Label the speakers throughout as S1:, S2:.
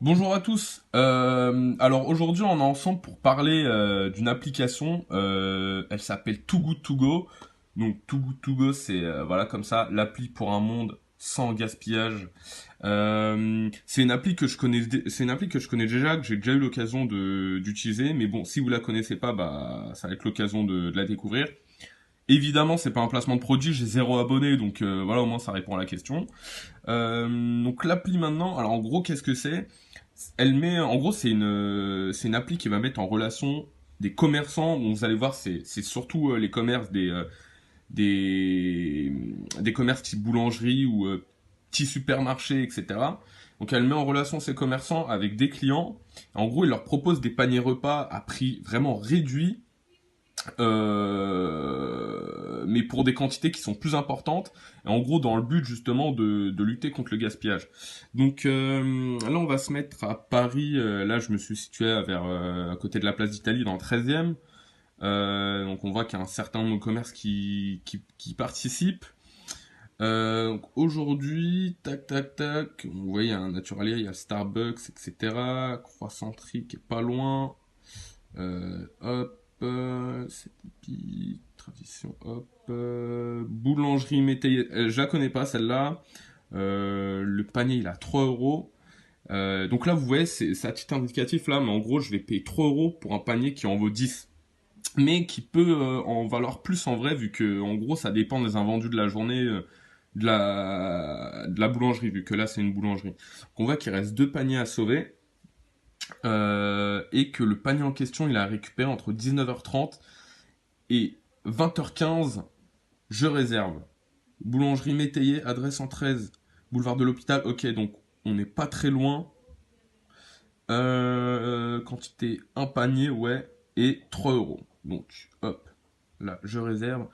S1: Bonjour à tous. Alors aujourd'hui on est ensemble pour parler d'une application. Elle s'appelle Too Good To Go. Donc Too Good To Go c'est voilà comme ça l'appli pour un monde sans gaspillage. C'est une appli que je connais. C'est une appli que je connais déjà, que j'ai déjà eu l'occasion de d'utiliser. Mais bon, si vous la connaissez pas, bah ça va être l'occasion de la découvrir. Évidemment, c'est pas un placement de produit. J'ai zéro abonné, donc voilà au moins ça répond à la question. Donc l'appli maintenant, alors en gros, qu'est-ce que c'est? Elle met, en gros, c'est une appli qui va mettre en relation des commerçants. Bon, vous allez voir, c'est surtout les commerces des, des commerces type boulangerie ou petits supermarchés, etc. Donc elle met en relation ces commerçants avec des clients. En gros, il leur propose des paniers repas à prix vraiment réduit mais pour des quantités qui sont plus importantes, et en gros dans le but justement de lutter contre le gaspillage. Donc là on va se mettre à Paris, là je me suis situé à côté de la place d'Italie dans le 13e, donc on voit qu'il y a un certain nombre de commerces qui participent. Donc aujourd'hui, tac tac tac, vous voyez il y a un Naturalia, il y a Starbucks, etc. Croissanterie qui est pas loin. Hop, c'est typique, tradition, hop, boulangerie métayer, je la connais pas celle-là. Le panier il a 3 euros. Donc là vous voyez c'est à titre indicatif là, mais en gros je vais payer 3 euros pour un panier qui en vaut 10. Mais qui peut en valoir plus en vrai vu que en gros ça dépend des invendus de la journée de la boulangerie vu que là c'est une boulangerie. Donc on voit qu'il reste deux paniers à sauver. Et que le panier en question, il a récupéré entre 19h30 et 20h15. Je réserve. Boulangerie Métayer, adresse en 13, boulevard de l'Hôpital. Ok, donc on n'est pas très loin. Quantité un panier, ouais, et 3 euros. Donc, hop, là, je réserve.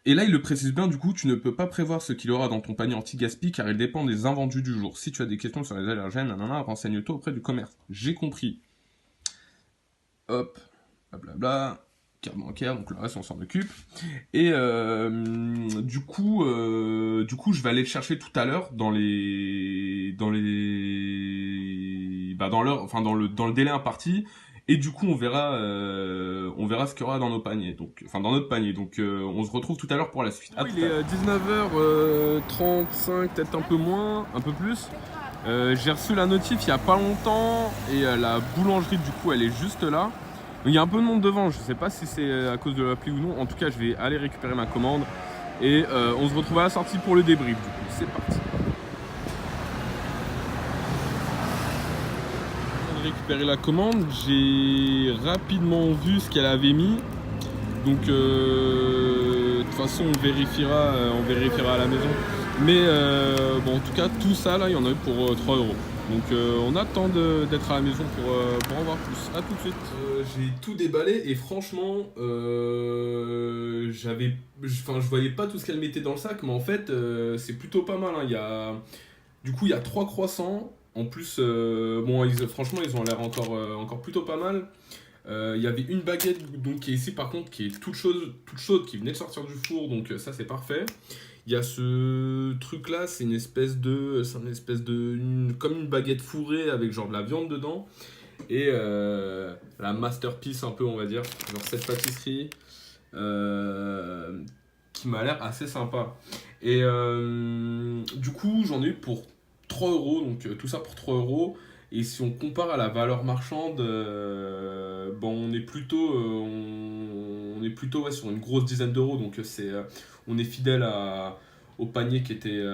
S1: Et là, il le précise bien, du coup, tu ne peux pas prévoir ce qu'il y aura dans ton panier anti-gaspi car il dépend des invendus du jour. Si tu as des questions sur les allergènes, nanana, renseigne-toi auprès du commerce. J'ai compris. Hop, blablabla, carte bancaire, donc le reste on s'en occupe. Et du coup, je vais aller le chercher tout à l'heure dans l'heure, enfin dans le délai imparti. Et du coup, on verra ce qu'il y aura dans nos paniers, donc, enfin dans notre panier. Donc, on se retrouve tout à l'heure pour la suite. Il est 19h35, peut-être un peu moins, un peu plus. J'ai reçu la notif il y a pas longtemps et la boulangerie du coup elle est juste là. Il y a un peu de monde devant, je sais pas si c'est à cause de l'appli ou non. En tout cas je vais aller récupérer ma commande et on se retrouve à la sortie pour le débrief du coup. C'est parti. J'ai récupéré la commande, j'ai rapidement vu ce qu'elle avait mis. Donc de toute façon on vérifiera à la maison. Mais bon en tout cas tout ça là il y en a eu pour 3 euros. Donc on attend d'être à la maison pour en voir plus. A tout de suite. J'ai tout déballé et franchement je voyais pas tout ce qu'elle mettait dans le sac, mais en fait c'est plutôt pas mal, hein. Du coup il y a 3 croissants. En plus bon franchement ils ont l'air encore plutôt pas mal. Il y avait une baguette donc qui est ici par contre qui est toute chaude qui venait de sortir du four, donc ça c'est parfait. Il y a ce truc là, comme une baguette fourrée avec genre de la viande dedans et la masterpiece un peu on va dire, genre cette pâtisserie qui m'a l'air assez sympa. Et du coup j'en ai eu pour 3 euros, donc tout ça pour 3 euros. Et si on compare à la valeur marchande, bon, on est plutôt ouais, sur une grosse dizaine d'euros. Donc on est fidèle au panier qui était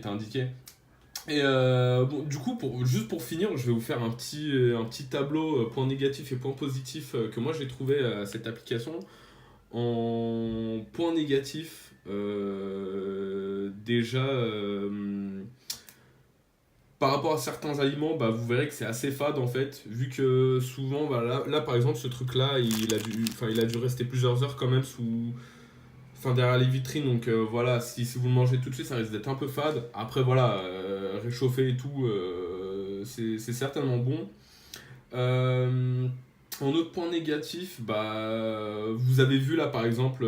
S1: indiqué. Et bon, du coup, juste pour finir, je vais vous faire un petit tableau points négatifs et points positifs que moi j'ai trouvé à cette application. En point négatif, déjà, par rapport à certains aliments, bah, vous verrez que c'est assez fade en fait, vu que souvent, bah, là par exemple, ce truc-là, il a dû rester plusieurs heures quand même derrière les vitrines, donc voilà, si vous le mangez tout de suite, ça risque d'être un peu fade. Après, voilà, réchauffer et tout, c'est certainement bon. Euh, en autre point négatif, bah, vous avez vu là par exemple,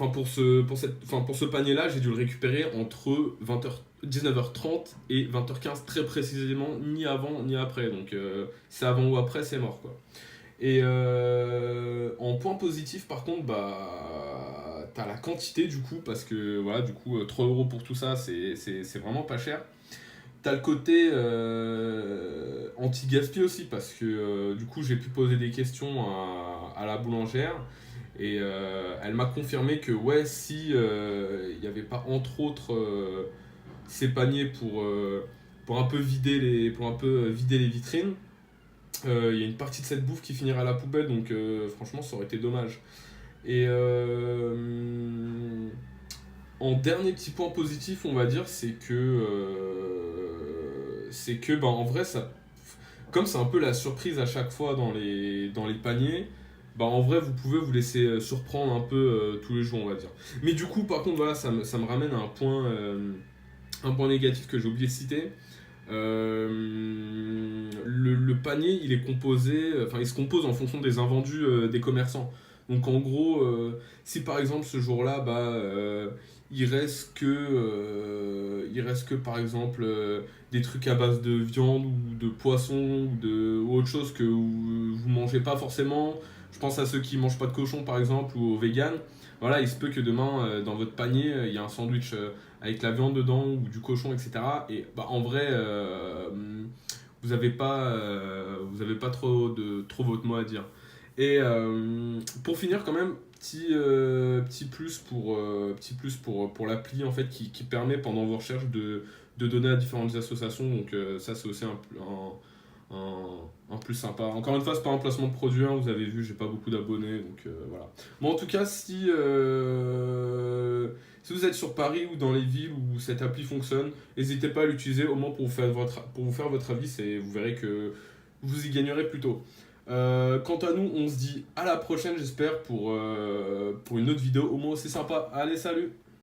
S1: pour ce panier-là, j'ai dû le récupérer entre 19h30 et 20h15 très précisément, ni avant ni après. Donc c'est avant ou après, c'est mort quoi. Et en point positif, par contre, bah, t'as la quantité du coup, parce que voilà, du coup, 3 € pour tout ça, c'est vraiment pas cher. T'as le côté anti-gaspi aussi, parce que du coup, j'ai pu poser des questions à la boulangère, et elle m'a confirmé que, ouais, si il n'y avait pas entre autres ces paniers pour un peu vider les vitrines, il y a une partie de cette bouffe qui finira à la poubelle, donc franchement, ça aurait été dommage. Et en dernier petit point positif, on va dire, c'est que bah, en vrai, ça, comme c'est un peu la surprise à chaque fois dans les paniers, bah en vrai, vous pouvez vous laisser surprendre un peu tous les jours, on va dire. Mais du coup, par contre, voilà, ça me ramène à un point négatif que j'ai oublié de citer. Le panier, il se compose en fonction des invendus des commerçants. Donc en gros, si par exemple ce jour-là, bah, il reste que par exemple des trucs à base de viande ou de poisson ou autre chose que vous mangez pas forcément. Je pense à ceux qui mangent pas de cochon par exemple ou aux véganes. Voilà, il se peut que demain dans votre panier il y a un sandwich avec la viande dedans ou du cochon, etc. Et bah, en vrai, vous avez pas trop votre mot à dire. Et pour finir, quand même, petit plus pour l'appli en fait qui permet pendant vos recherches de donner à différentes associations. Donc ça, c'est aussi un plus sympa. Encore une fois, c'est pas un placement de produit, hein, vous avez vu, j'ai pas beaucoup d'abonnés, donc voilà. Bon, en tout cas, si vous êtes sur Paris ou dans les villes où cette appli fonctionne, n'hésitez pas à l'utiliser au moins pour vous faire votre avis, vous verrez que vous y gagnerez plutôt. Quant à nous, on se dit à la prochaine, j'espère, pour une autre vidéo au moins aussi sympa. Allez, salut!